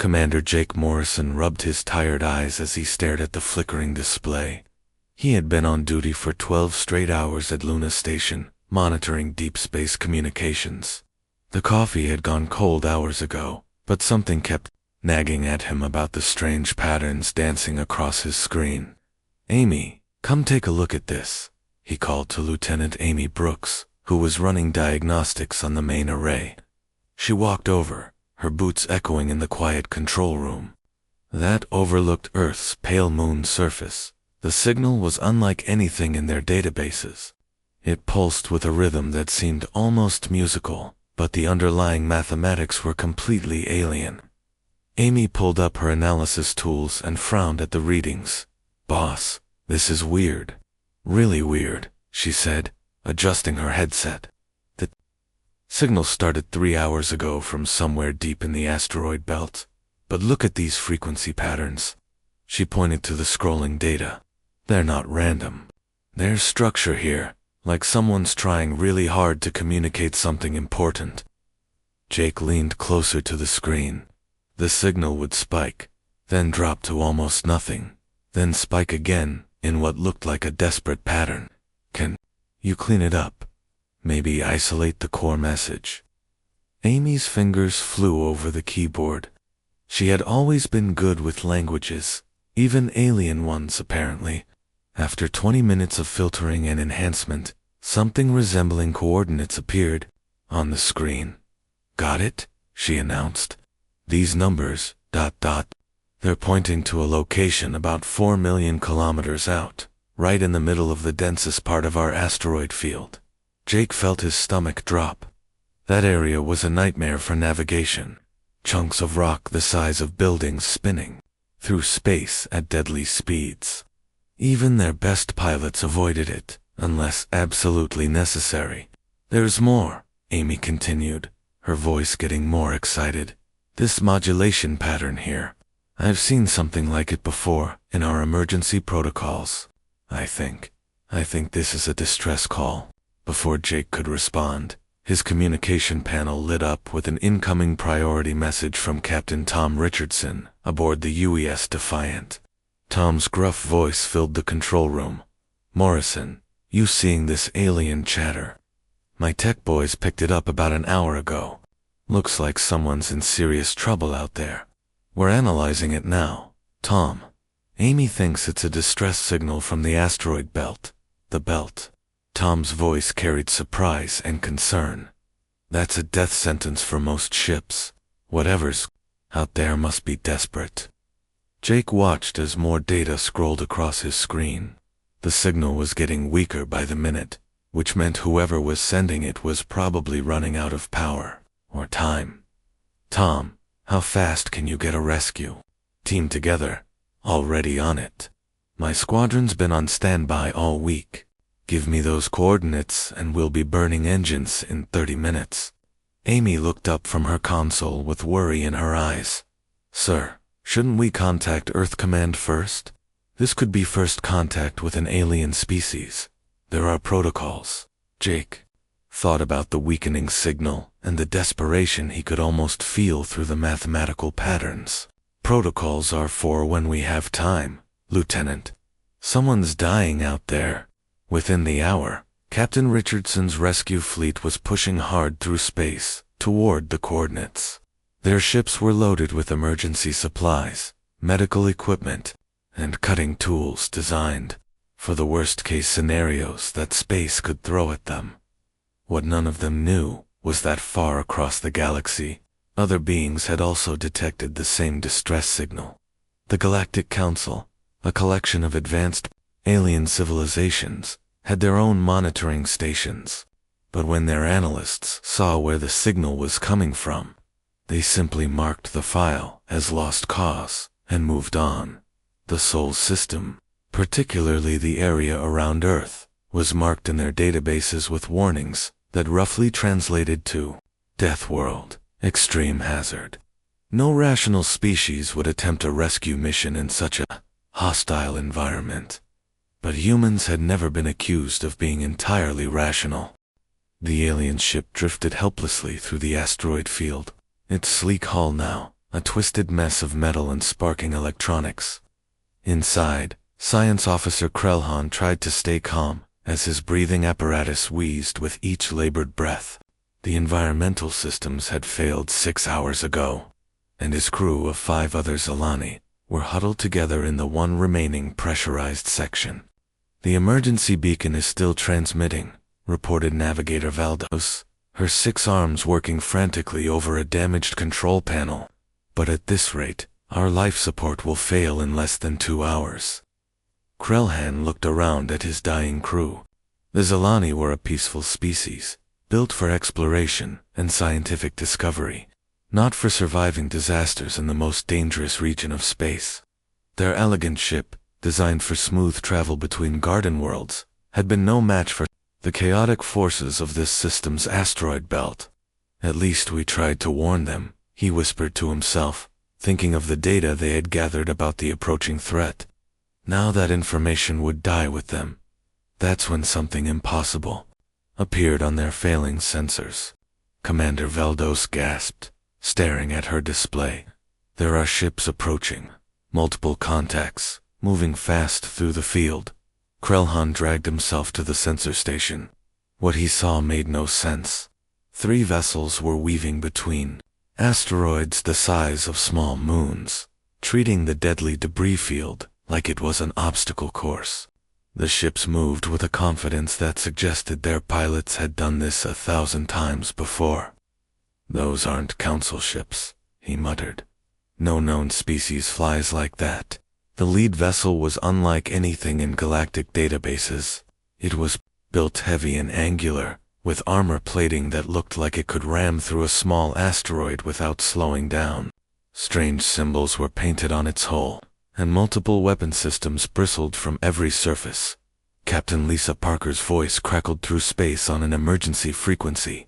Commander Jake Morrison rubbed his tired eyes as he stared at the flickering display. He had been on duty for 12 straight hours at Luna Station, monitoring deep space communications. The coffee had gone cold hours ago, but something kept nagging at him about the strange patterns dancing across his screen. "Amy, come take a look at this," he called to Lieutenant Amy Brooks, who was running diagnostics on the main array. She walked over, her boots echoing in the quiet control room. That overlooked Earth's pale moon surface. The signal was unlike anything in their databases. It pulsed with a rhythm that seemed almost musical, but the underlying mathematics were completely alien. Amy pulled up her analysis tools and frowned at the readings. "Boss, this is weird. Really weird," she said, adjusting her headset. "The signal started 3 hours ago from somewhere deep in the asteroid belt. But look at these frequency patterns." She pointed to the scrolling data. "They're not random. There's structure here, like someone's trying really hard to communicate something important." Jake leaned closer to the screen. The signal would spike, then drop to almost nothing, then spike again in what looked like a desperate pattern. "Can you clean it up? Maybe isolate the core message?" Amy's fingers flew over the keyboard. She had always been good with languages, even alien ones apparently. After 20 minutes of filtering and enhancement, something resembling coordinates appeared on the screen. "Got it?" she announced. "These numbers, ... they're pointing to a location about 4 million kilometers out, right in the middle of the densest part of our asteroid field." Jake felt his stomach drop. That area was a nightmare for navigation. Chunks of rock the size of buildings spinning through space at deadly speeds. Even their best pilots avoided it, unless absolutely necessary. "There's more," Amy continued, her voice getting more excited. "This modulation pattern here. I've seen something like it before in our emergency protocols. I think this is a distress call." Before Jake could respond, his communication panel lit up with an incoming priority message from Captain Tom Richardson aboard the UES Defiant. Tom's gruff voice filled the control room. "Morrison, you seeing this alien chatter? My tech boys picked it up about an hour ago. Looks like someone's in serious trouble out there. We're analyzing it now, Tom. Amy thinks it's a distress signal from the asteroid belt." "The belt." Tom's voice carried surprise and concern. "That's a death sentence for most ships. Whatever's out there must be desperate." Jake watched as more data scrolled across his screen. The signal was getting weaker by the minute, which meant whoever was sending it was probably running out of power or time. "Tom, how fast can you get a rescue team together?" "Already on it. My squadron's been on standby all week. Give me those coordinates and we'll be burning engines in 30 minutes. Amy looked up from her console with worry in her eyes. "Sir, shouldn't we contact Earth Command first? This could be first contact with an alien species. There are protocols." Jake thought about the weakening signal and the desperation he could almost feel through the mathematical patterns. "Protocols are for when we have time, Lieutenant. Someone's dying out there." Within the hour, Captain Richardson's rescue fleet was pushing hard through space toward the coordinates. Their ships were loaded with emergency supplies, medical equipment, and cutting tools designed for the worst-case scenarios that space could throw at them. What none of them knew was that far across the galaxy, other beings had also detected the same distress signal. The Galactic Council, a collection of advanced alien civilizations, had their own monitoring stations. But when their analysts saw where the signal was coming from, they simply marked the file as lost cause and moved on. The Sol system, particularly the area around Earth, was marked in their databases with warnings that roughly translated to Death World, Extreme Hazard. No rational species would attempt a rescue mission in such a hostile environment. But humans had never been accused of being entirely rational. The alien ship drifted helplessly through the asteroid field, its sleek hull now a twisted mess of metal and sparking electronics. Inside, Science Officer Krellhan tried to stay calm as his breathing apparatus wheezed with each labored breath. The environmental systems had failed 6 hours ago, and his crew of 5 other Zalani were huddled together in the one remaining pressurized section. "The emergency beacon is still transmitting," reported Navigator Valdos, her 6 arms working frantically over a damaged control panel. "But at this rate, our life support will fail in less than 2 hours." Krellhan looked around at his dying crew. The Zalani were a peaceful species, built for exploration and scientific discovery, not for surviving disasters in the most dangerous region of space. Their elegant ship, designed for smooth travel between garden worlds, had been no match for the chaotic forces of this system's asteroid belt. "At least we tried to warn them," he whispered to himself, thinking of the data they had gathered about the approaching threat. Now that information would die with them. That's when something impossible appeared on their failing sensors. Commander Valdos gasped, staring at her display. "There are ships approaching. Multiple contacts, moving fast through the field." Krellhan dragged himself to the sensor station. What he saw made no sense. 3 vessels were weaving between asteroids the size of small moons, treating the deadly debris field like it was an obstacle course. The ships moved with a confidence that suggested their pilots had done this 1,000 times before. "Those aren't council ships," he muttered. "No known species flies like that." The lead vessel was unlike anything in galactic databases. It was built heavy and angular, with armor plating that looked like it could ram through a small asteroid without slowing down. Strange symbols were painted on its hull, and multiple weapon systems bristled from every surface. Captain Lisa Parker's voice crackled through space on an emergency frequency,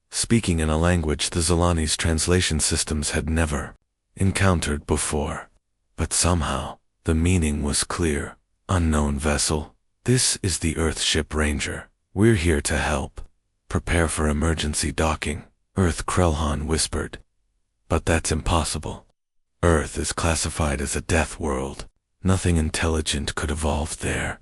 speaking in a language the Zalani's translation systems had never encountered before. But somehow, the meaning was clear. "Unknown vessel. This is the Earthship Ranger. We're here to help. Prepare for emergency docking," Earth Krellhan whispered. "But that's impossible. Earth is classified as a death world. Nothing intelligent could evolve there."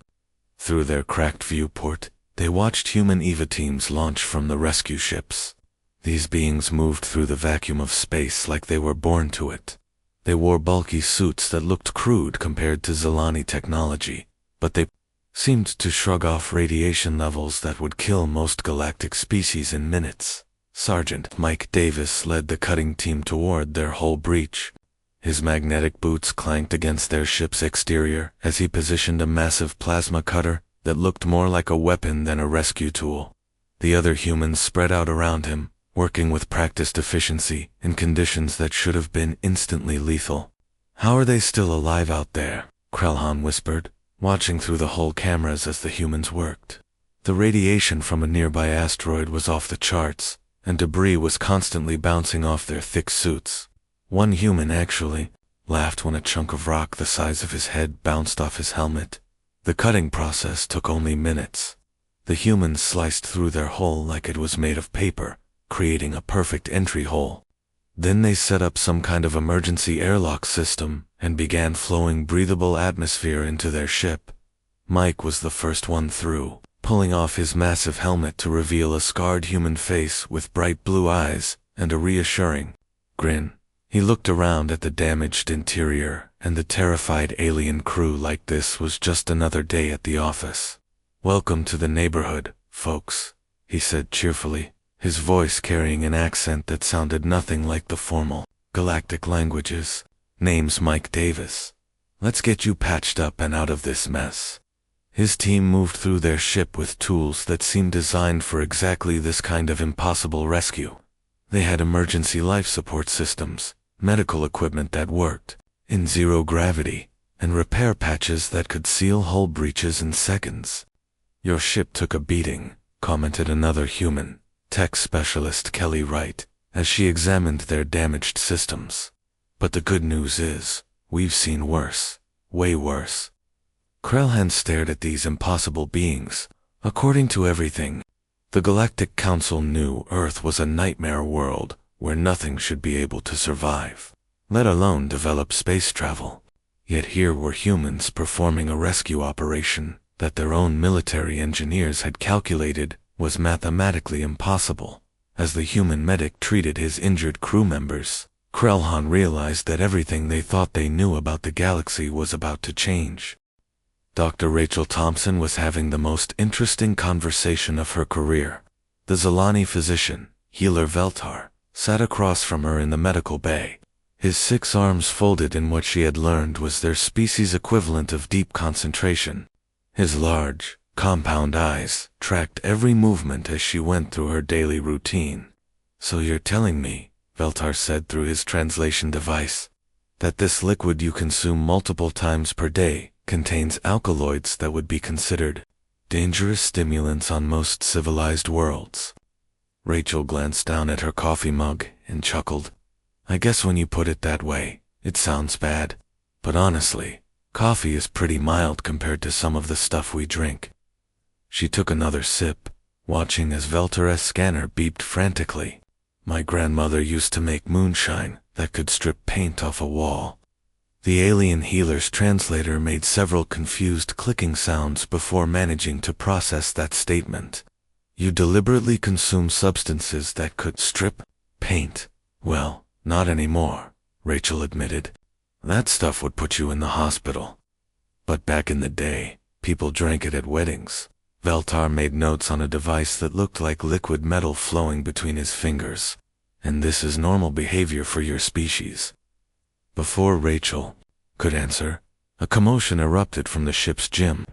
Through their cracked viewport, they watched human EVA teams launch from the rescue ships. These beings moved through the vacuum of space like they were born to it. They wore bulky suits that looked crude compared to Zalani technology, but they seemed to shrug off radiation levels that would kill most galactic species in minutes. Sergeant Mike Davis led the cutting team toward their hull breach. His magnetic boots clanked against their ship's exterior as he positioned a massive plasma cutter that looked more like a weapon than a rescue tool. The other humans spread out around him, working with practiced efficiency in conditions that should have been instantly lethal. "How are they still alive out there?" Krellhan whispered, watching through the hull cameras as the humans worked. The radiation from a nearby asteroid was off the charts, and debris was constantly bouncing off their thick suits. One human actually laughed when a chunk of rock the size of his head bounced off his helmet. The cutting process took only minutes. The humans sliced through their hull like it was made of paper, creating a perfect entry hole. Then they set up some kind of emergency airlock system and began flowing breathable atmosphere into their ship. Mike was the first one through, pulling off his massive helmet to reveal a scarred human face with bright blue eyes and a reassuring grin. He looked around at the damaged interior and the terrified alien crew like this was just another day at the office. "Welcome to the neighborhood, folks," he said cheerfully, his voice carrying an accent that sounded nothing like the formal galactic languages. "Name's Mike Davis. Let's get you patched up and out of this mess." His team moved through their ship with tools that seemed designed for exactly this kind of impossible rescue. They had emergency life support systems, medical equipment that worked in zero gravity, and repair patches that could seal hull breaches in seconds. "Your ship took a beating," commented another human, tech specialist Kelly Wright, as she examined their damaged systems. "But the good news is, we've seen worse, way worse." Krellhan stared at these impossible beings. According to everything, the Galactic Council knew Earth was a nightmare world where nothing should be able to survive. let alone develop space travel. Yet here were humans performing a rescue operation that their own military engineers had calculated was mathematically impossible. As the human medic treated his injured crew members, Krellhan realized that everything they thought they knew about the galaxy was about to change. Dr. Rachel Thompson was having the most interesting conversation of her career. The Zilani physician, Healer Veltar, sat across from her in the medical bay. His 6 arms folded in what she had learned was their species' equivalent of deep concentration. His large, compound eyes tracked every movement as she went through her daily routine. "So you're telling me," Veltar said through his translation device, "that this liquid you consume multiple times per day contains alkaloids that would be considered dangerous stimulants on most civilized worlds." Rachel glanced down at her coffee mug and chuckled. "I guess when you put it that way, it sounds bad. But honestly, coffee is pretty mild compared to some of the stuff we drink." She took another sip, watching as Veltar's scanner beeped frantically. "My grandmother used to make moonshine that could strip paint off a wall." The alien healer's translator made several confused clicking sounds before managing to process that statement. "You deliberately consume substances that could strip paint?" "Well, not anymore," Rachel admitted. "That stuff would put you in the hospital. But back in the day, people drank it at weddings." Veltar made notes on a device that looked like liquid metal flowing between his fingers. "And this is normal behavior for your species." Before Rachel could answer, a commotion erupted from the ship's gym.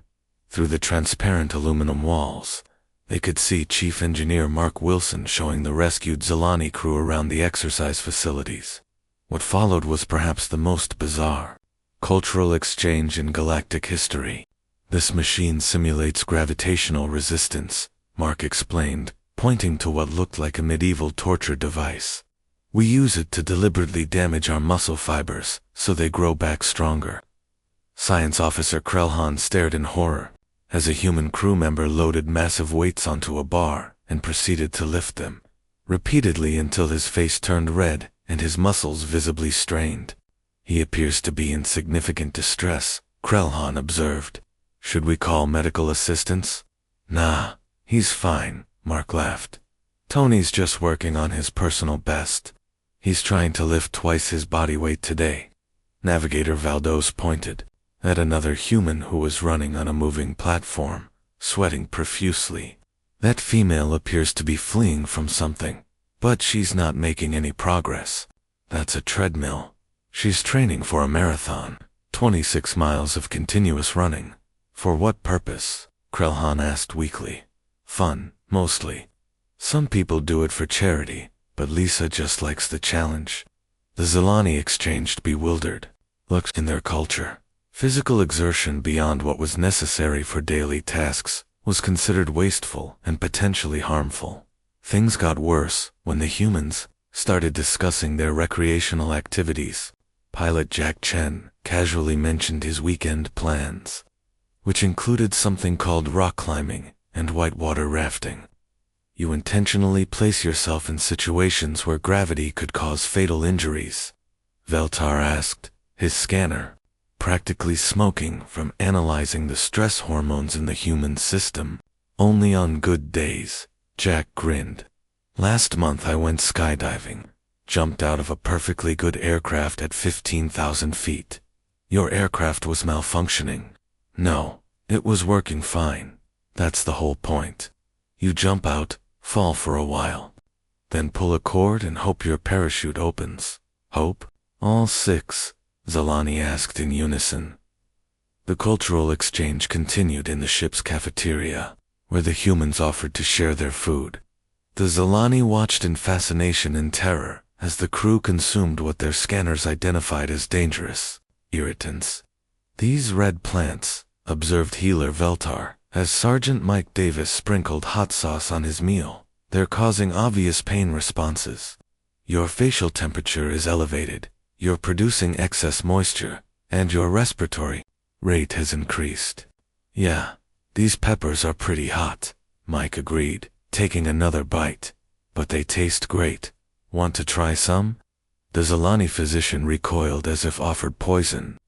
Through the transparent aluminum walls, they could see Chief Engineer Mark Wilson showing the rescued Zilani crew around the exercise facilities. What followed was perhaps the most bizarre cultural exchange in galactic history. "This machine simulates gravitational resistance," Mark explained, pointing to what looked like a medieval torture device. "We use it to deliberately damage our muscle fibers so they grow back stronger." Science Officer Krellhan stared in horror as a human crew member loaded massive weights onto a bar and proceeded to lift them, repeatedly until his face turned red and his muscles visibly strained. "He appears to be in significant distress," Krellhan observed. "Should we call medical assistance?" "Nah, he's fine," Mark laughed. "Tony's just working on his personal best. He's trying to lift twice his body weight today." Navigator Valdos pointed at another human who was running on a moving platform, sweating profusely. "That female appears to be fleeing from something, but she's not making any progress. That's a treadmill. She's training for a marathon, 26 miles of continuous running." "For what purpose?" Krellhan asked weakly. "Fun, mostly. Some people do it for charity, but Lisa just likes the challenge." The Zilani exchanged bewildered looks. In their culture, physical exertion beyond what was necessary for daily tasks was considered wasteful and potentially harmful. Things got worse when the humans started discussing their recreational activities. Pilot Jack Chen casually mentioned his weekend plans, which included something called rock climbing and whitewater rafting. You intentionally place yourself in situations where gravity could cause fatal injuries, Veltar asked, his scanner practically smoking from analyzing the stress hormones in the human system. "Only on good days," Jack grinned. "Last month I went skydiving, jumped out of a perfectly good aircraft at 15,000 feet. Your aircraft was malfunctioning." "No, it was working fine. That's the whole point. You jump out, fall for a while, then pull a cord and hope your parachute opens." "Hope? All 6?" Zilani asked in unison. The cultural exchange continued in the ship's cafeteria, where the humans offered to share their food. The Zilani watched in fascination and terror as the crew consumed what their scanners identified as dangerous irritants. "These red plants," observed Healer Veltar, as Sergeant Mike Davis sprinkled hot sauce on his meal. "They're causing obvious pain responses. Your facial temperature is elevated, you're producing excess moisture, and your respiratory rate has increased." "Yeah, these peppers are pretty hot," Mike agreed, taking another bite. "But they taste great. Want to try some?" The Zilani physician recoiled as if offered poison.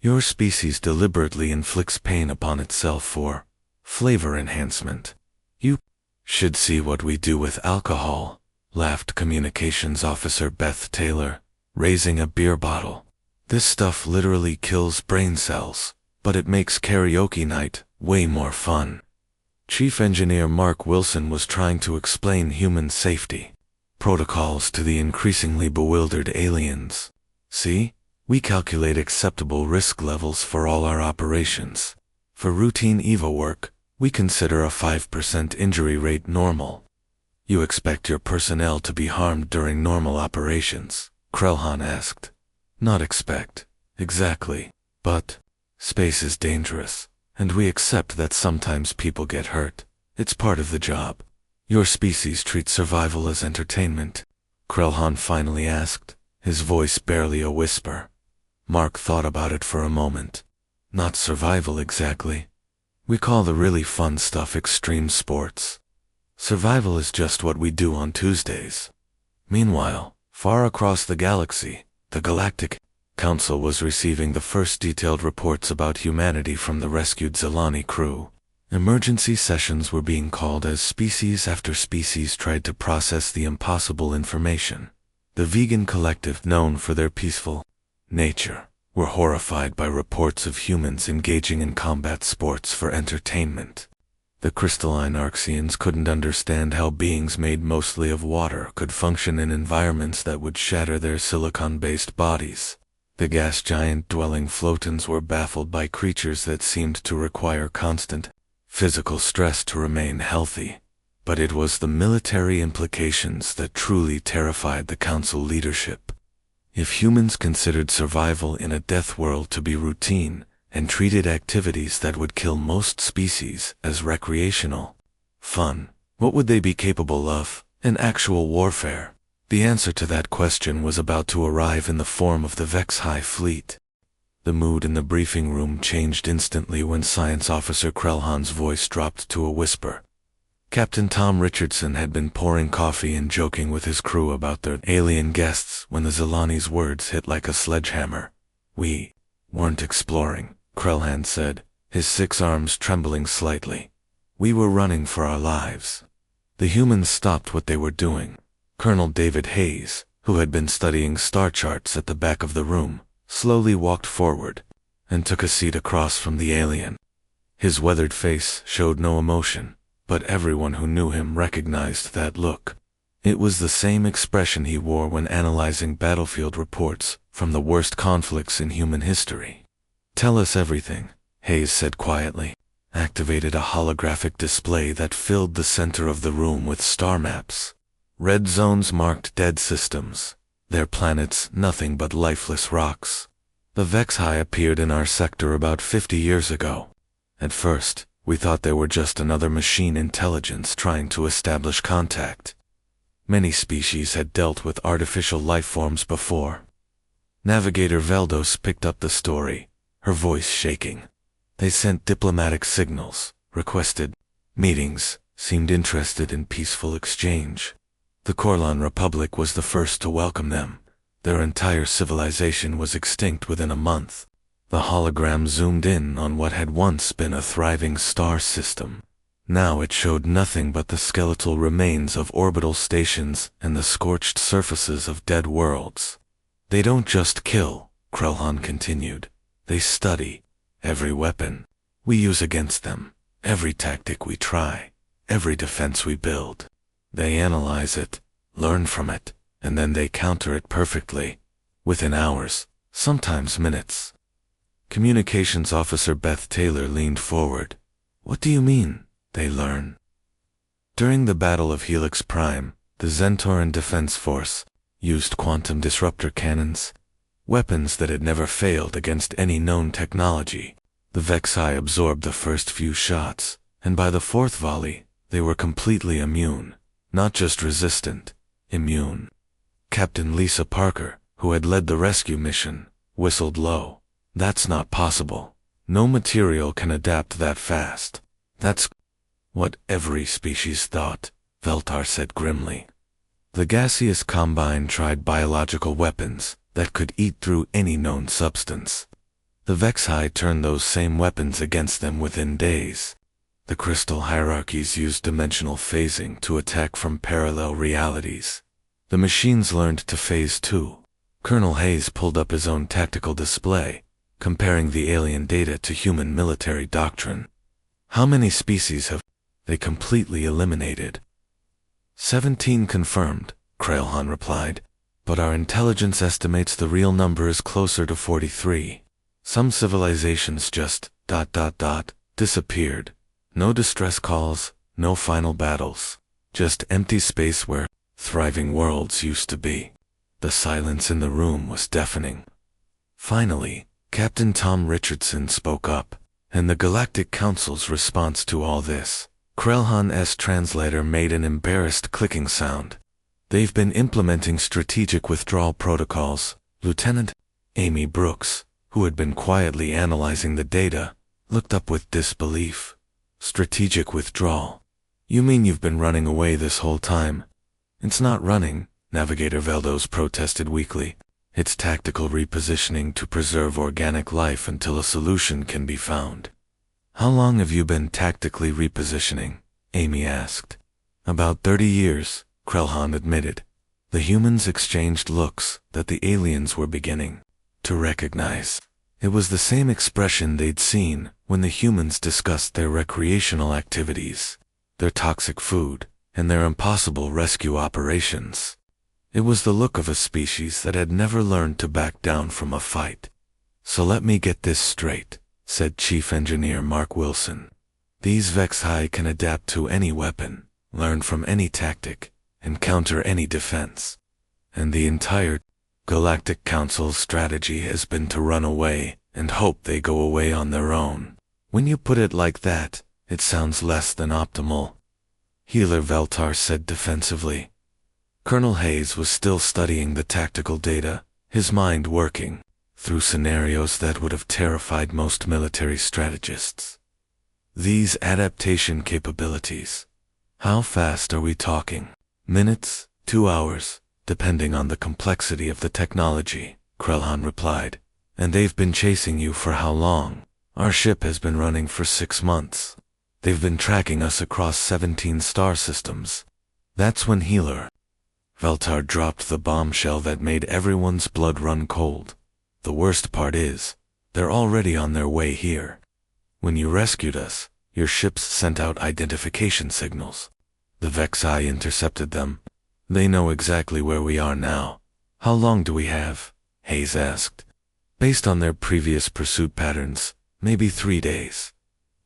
Your species deliberately inflicts pain upon itself for flavor enhancement. You should see what we do with alcohol, laughed Communications Officer Beth Taylor, raising a beer bottle. This stuff literally kills brain cells, but it makes karaoke night way more fun. Chief Engineer Mark Wilson was trying to explain human safety protocols to the increasingly bewildered aliens. See? We calculate acceptable risk levels for all our operations. For routine EVA work, we consider a 5% injury rate normal. You expect your personnel to be harmed during normal operations? Krelhan asked. Not expect, exactly. But space is dangerous, and we accept that sometimes people get hurt. It's part of the job. Your species treats survival as entertainment? Krelhan finally asked, his voice barely a whisper. Mark thought about it for a moment. Not survival exactly. We call the really fun stuff extreme sports. Survival is just what we do on Tuesdays. Meanwhile, far across the galaxy, the Galactic Council was receiving the first detailed reports about humanity from the rescued Zilani crew. Emergency sessions were being called as species after species tried to process the impossible information. The vegan collective, known for their peaceful nature, were horrified by reports of humans engaging in combat sports for entertainment. The crystalline Arxians couldn't understand how beings made mostly of water could function in environments that would shatter their silicon-based bodies. The gas giant dwelling Flotans were baffled by creatures that seemed to require constant physical stress to remain healthy. But it was the military implications that truly terrified the Council leadership. If humans considered survival in a death world to be routine, and treated activities that would kill most species as recreational fun, what would they be capable of in actual warfare? The answer to that question was about to arrive in the form of the Vex-High fleet. The mood in the briefing room changed instantly when Science Officer Krelhan's voice dropped to a whisper. Captain Tom Richardson had been pouring coffee and joking with his crew about their alien guests when the Zilani's words hit like a sledgehammer. We weren't exploring, Krelhan said, his 6 arms trembling slightly. We were running for our lives. The humans stopped what they were doing. Colonel David Hayes, who had been studying star charts at the back of the room, slowly walked forward and took a seat across from the alien. His weathered face showed no emotion, but everyone who knew him recognized that look. It was the same expression he wore when analyzing battlefield reports from the worst conflicts in human history. Tell us everything, Hayes said quietly, activated a holographic display that filled the center of the room with star maps. Red zones marked dead systems, their planets nothing but lifeless rocks. The Vex-High appeared in our sector about 50 years ago. At first, we thought they were just another machine intelligence trying to establish contact. Many species had dealt with artificial life forms before. Navigator Veldos picked up the story, her voice shaking. They sent diplomatic signals, requested meetings, seemed interested in peaceful exchange. The Corlan Republic was the first to welcome them. Their entire civilization was extinct within a month. The hologram zoomed in on what had once been a thriving star system. Now it showed nothing but the skeletal remains of orbital stations and the scorched surfaces of dead worlds. They don't just kill, Krelhan continued. They study every weapon we use against them, every tactic we try, every defense we build. They analyze it, learn from it, and then they counter it perfectly, within hours, sometimes minutes. Communications Officer Beth Taylor leaned forward. What do you mean, they learn? During the Battle of Helix Prime, the Zentoran Defense Force used quantum disruptor cannons, weapons that had never failed against any known technology. The Vex-High absorbed the first few shots, and by the 4th volley, they were completely immune. Not just resistant, immune. Captain Lisa Parker, who had led the rescue mission, whistled low. That's not possible. No material can adapt that fast. That's what every species thought, Veltar said grimly. The gaseous combine tried biological weapons that could eat through any known substance. The Vexhi turned those same weapons against them within days. The crystal hierarchies used dimensional phasing to attack from parallel realities. The machines learned to phase too. Colonel Hayes pulled up his own tactical display, comparing the alien data to human military doctrine. How many species have they completely eliminated? 17 confirmed, Krailhan replied, but our intelligence estimates the real number is closer to 43. Some civilizations just ... disappeared. No distress calls, no final battles. Just empty space where thriving worlds used to be. The silence in the room was deafening. Finally, Captain Tom Richardson spoke up, and the Galactic Council's response to all this. Krailhan's translator made an embarrassed clicking sound. They've been implementing strategic withdrawal protocols. Lieutenant Amy Brooks, who had been quietly analyzing the data, looked up with disbelief. Strategic withdrawal? You mean you've been running away this whole time? It's not running, Navigator Veldos protested weakly. It's tactical repositioning to preserve organic life until a solution can be found. How long have you been tactically repositioning? Amy asked. About 30 years, Krailhan admitted. The humans exchanged looks that the aliens were beginning to recognize. It was the same expression they'd seen when the humans discussed their recreational activities, their toxic food, and their impossible rescue operations. It was the look of a species that had never learned to back down from a fight. So let me get this straight, said Chief Engineer Mark Wilson. These Vexhi can adapt to any weapon, learn from any tactic, and counter any defense. And the entire Galactic Council's strategy has been to run away and hope they go away on their own. When you put it like that, it sounds less than optimal, Healer Veltar said defensively. Colonel Hayes was still studying the tactical data, his mind working through scenarios that would have terrified most military strategists. These adaptation capabilities. How fast are we talking? Minutes, 2 hours, depending on the complexity of the technology, Krailhan replied. And they've been chasing you for how long? Our ship has been running for 6 months. They've been tracking us across 17 star systems. That's when Healer Veltar dropped the bombshell that made everyone's blood run cold. The worst part is, they're already on their way here. When you rescued us, your ships sent out identification signals. The Vexhi intercepted them. They know exactly where we are now. How long do we have? Hayes asked. Based on their previous pursuit patterns, maybe 3 days.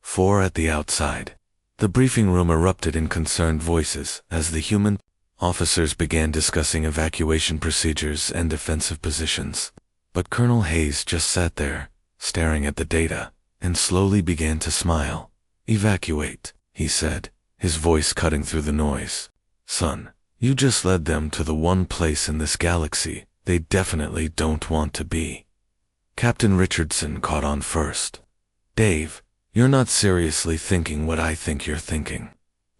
4 at the outside. The briefing room erupted in concerned voices as the human officers began discussing evacuation procedures and defensive positions. But Colonel Hayes just sat there, staring at the data, and slowly began to smile. Evacuate, he said, his voice cutting through the noise. Son, you just led them to the one place in this galaxy they definitely don't want to be. Captain Richardson caught on first. Dave, you're not seriously thinking what I think you're thinking.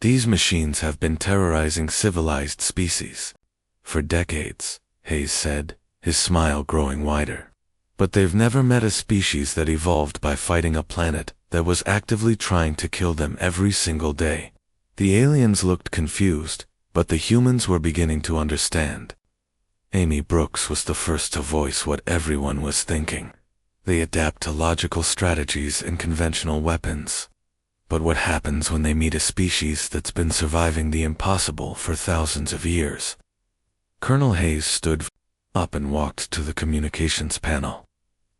These machines have been terrorizing civilized species for decades, Hayes said, his smile growing wider. But they've never met a species that evolved by fighting a planet that was actively trying to kill them every single day. The aliens looked confused, but the humans were beginning to understand. Amy Brooks was the first to voice what everyone was thinking. They adapt to logical strategies and conventional weapons. But what happens when they meet a species that's been surviving the impossible for thousands of years? Colonel Hayes stood up and walked to the communications panel.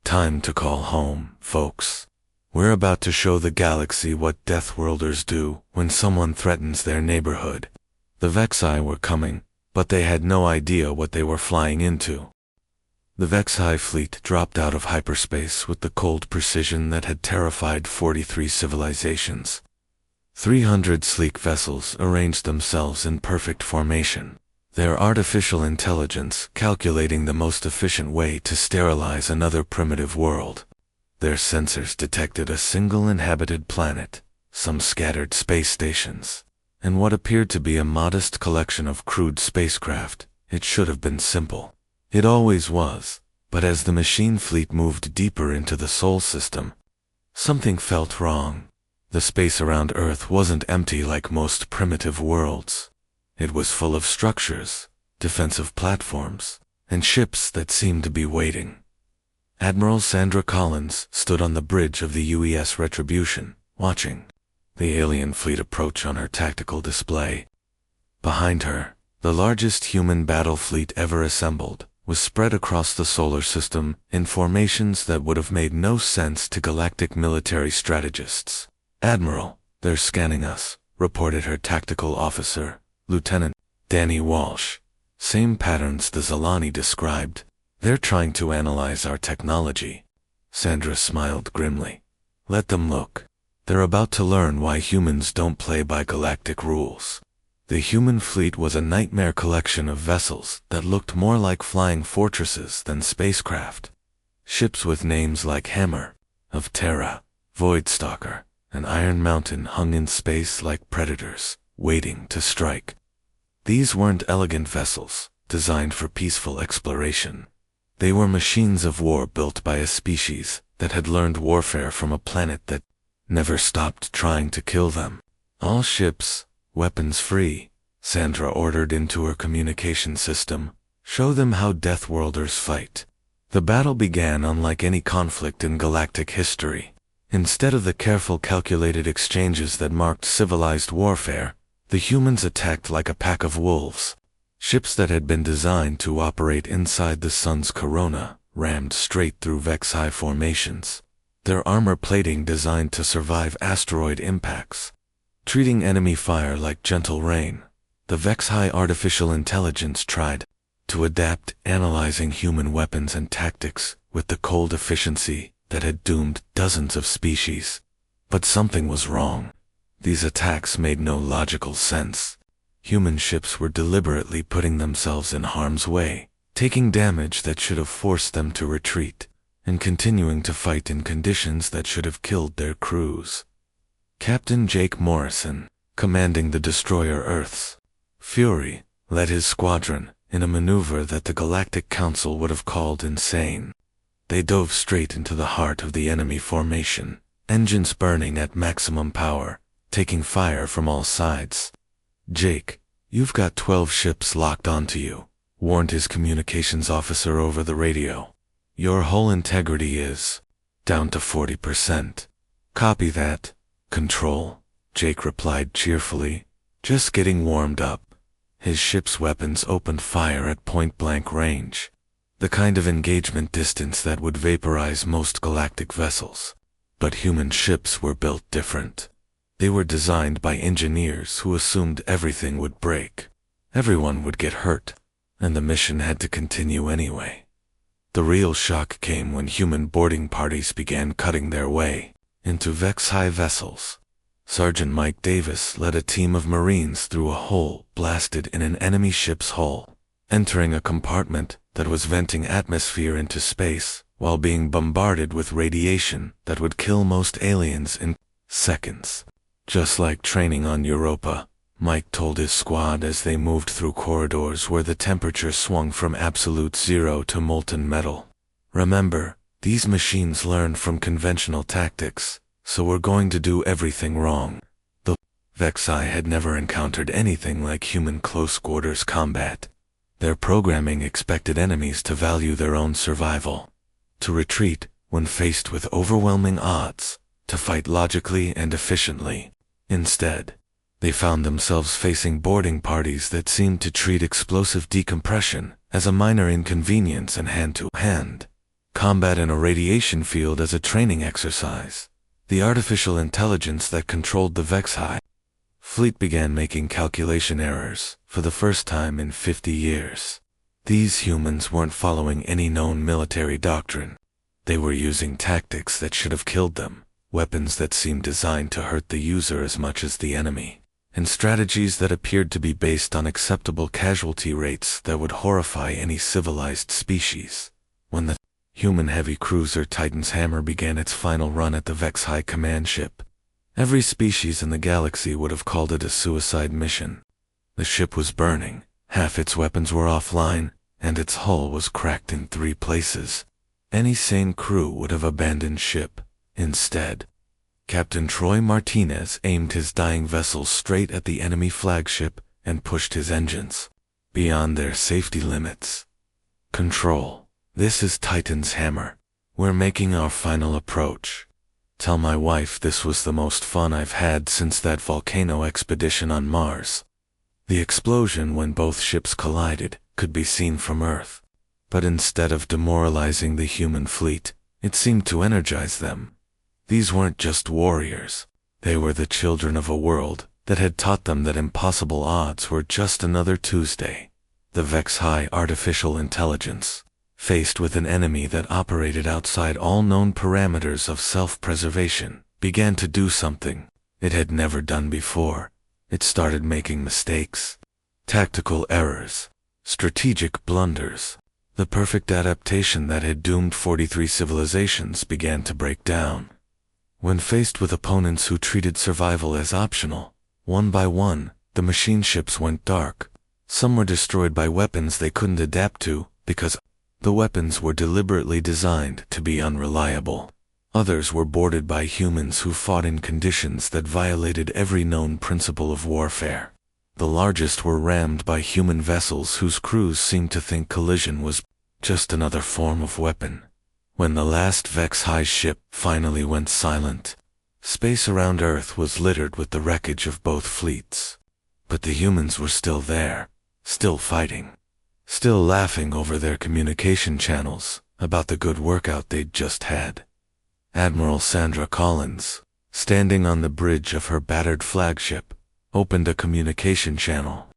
Time to call home, folks. We're about to show the galaxy what Deathworlders do when someone threatens their neighborhood. The Vexhi were coming, but they had no idea what they were flying into. The Vexhi fleet dropped out of hyperspace with the cold precision that had terrified 43 civilizations. 300 sleek vessels arranged themselves in perfect formation, their artificial intelligence calculating the most efficient way to sterilize another primitive world. Their sensors detected a single inhabited planet, some scattered space stations, and what appeared to be a modest collection of crude spacecraft. It should have been simple. It always was, but as the machine fleet moved deeper into the Sol system, something felt wrong. The space around Earth wasn't empty like most primitive worlds. It was full of structures, defensive platforms, and ships that seemed to be waiting. Admiral Sandra Collins stood on the bridge of the UES Retribution, watching the alien fleet approach on her tactical display. Behind her, the largest human battle fleet ever assembled was spread across the solar system in formations that would have made no sense to galactic military strategists. "Admiral, they're scanning us," reported her tactical officer, Lieutenant Danny Walsh. "Same patterns the Zalani described. They're trying to analyze our technology." Sandra smiled grimly. "Let them look. They're about to learn why humans don't play by galactic rules." The human fleet was a nightmare collection of vessels that looked more like flying fortresses than spacecraft. Ships with names like Hammer of Terra, Voidstalker, and Iron Mountain hung in space like predators, waiting to strike. These weren't elegant vessels, designed for peaceful exploration. They were machines of war built by a species that had learned warfare from a planet that never stopped trying to kill them. "All ships, weapons free," Sandra ordered into her communication system. "Show them how Deathworlders fight." The battle began unlike any conflict in galactic history. Instead of the careful, calculated exchanges that marked civilized warfare, the humans attacked like a pack of wolves. Ships that had been designed to operate inside the sun's corona rammed straight through Vex-high formations, their armor plating designed to survive asteroid impacts. Treating enemy fire like gentle rain, the Vex-high artificial intelligence tried to adapt, analyzing human weapons and tactics with the cold efficiency that had doomed dozens of species. But something was wrong. These attacks made no logical sense. Human ships were deliberately putting themselves in harm's way, taking damage that should have forced them to retreat, and continuing to fight in conditions that should have killed their crews. Captain Jake Morrison, commanding the destroyer Earth's Fury, led his squadron in a maneuver that the Galactic Council would have called insane. They dove straight into the heart of the enemy formation, engines burning at maximum power, taking fire from all sides. "Jake, you've got 12 ships locked onto you," warned his communications officer over the radio. "Your hull integrity is down to 40%. "Copy that, Control," Jake replied cheerfully. "Just getting warmed up." His ship's weapons opened fire at point-blank range, the kind of engagement distance that would vaporize most galactic vessels. But human ships were built different. They were designed by engineers who assumed everything would break. Everyone would get hurt, and the mission had to continue anyway. The real shock came when human boarding parties began cutting their way into Vex-high vessels. Sergeant Mike Davis led a team of Marines through a hole blasted in an enemy ship's hull, entering a compartment that was venting atmosphere into space while being bombarded with radiation that would kill most aliens in seconds. "Just like training on Europa," Mike told his squad as they moved through corridors where the temperature swung from absolute zero to molten metal. "Remember, these machines learned from conventional tactics, so we're going to do everything wrong." The Vexi had never encountered anything like human close-quarters combat. Their programming expected enemies to value their own survival, to retreat when faced with overwhelming odds, to fight logically and efficiently. Instead, they found themselves facing boarding parties that seemed to treat explosive decompression as a minor inconvenience and hand-to-hand combat in a radiation field as a training exercise. The artificial intelligence that controlled the Vex-high fleet began making calculation errors for the first time in 50 years. These humans weren't following any known military doctrine. They were using tactics that should have killed them, weapons that seemed designed to hurt the user as much as the enemy, and strategies that appeared to be based on acceptable casualty rates that would horrify any civilized species. When the human heavy cruiser Titan's Hammer began its final run at the Vex-high command ship, Every species in the galaxy would have called it a suicide mission. The ship was burning, half its weapons were offline, and its hull was cracked in 3 places. Any sane crew would have abandoned ship. Instead, Captain Troy Martinez aimed his dying vessel straight at the enemy flagship and pushed his engines beyond their safety limits. Control, this is Titan's hammer. We're making our final approach. Tell my wife this was the most fun I've had since that volcano expedition on Mars. The explosion when both ships collided could be seen from Earth, but instead of demoralizing the human fleet, it seemed to energize them. These weren't just warriors. They were the children of a world that had taught them that impossible odds were just another Tuesday. The Vex-High artificial intelligence, faced with an enemy that operated outside all known parameters of self-preservation, began to do something it had never done before. It started making mistakes, tactical errors, strategic blunders. The perfect adaptation that had doomed 43 civilizations began to break down. When faced with opponents who treated survival as optional, one by one, the machine ships went dark. Some were destroyed by weapons they couldn't adapt to because the weapons were deliberately designed to be unreliable. Others were boarded by humans who fought in conditions that violated every known principle of warfare. The largest were rammed by human vessels whose crews seemed to think collision was just another form of weapon. When the last Vex-High ship finally went silent, space around Earth was littered with the wreckage of both fleets. But the humans were still there, still fighting, still laughing over their communication channels about the good workout they'd just had. Admiral Sandra Collins, standing on the bridge of her battered flagship, opened a communication channel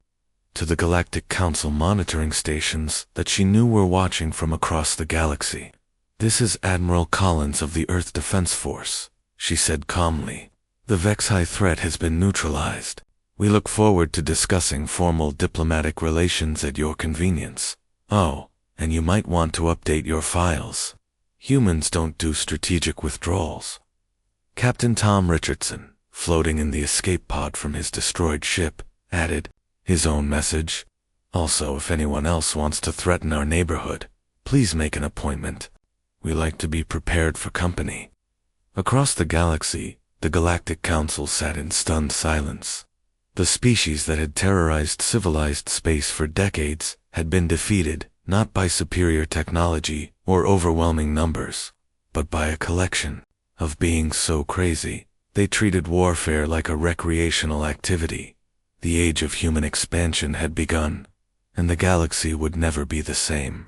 to the Galactic Council monitoring stations that she knew were watching from across the galaxy. "This is Admiral Collins of the Earth Defense Force," she said calmly. "The Vex-High threat has been neutralized. We look forward to discussing formal diplomatic relations at your convenience. Oh, and you might want to update your files. Humans don't do strategic withdrawals." Captain Tom Richardson, floating in the escape pod from his destroyed ship, added his own message. "Also, if anyone else wants to threaten our neighborhood, please make an appointment. We like to be prepared for company." Across the galaxy, the Galactic Council sat in stunned silence. The species that had terrorized civilized space for decades had been defeated, not by superior technology or overwhelming numbers, but by a collection of beings so crazy they treated warfare like a recreational activity. The age of human expansion had begun, and the galaxy would never be the same.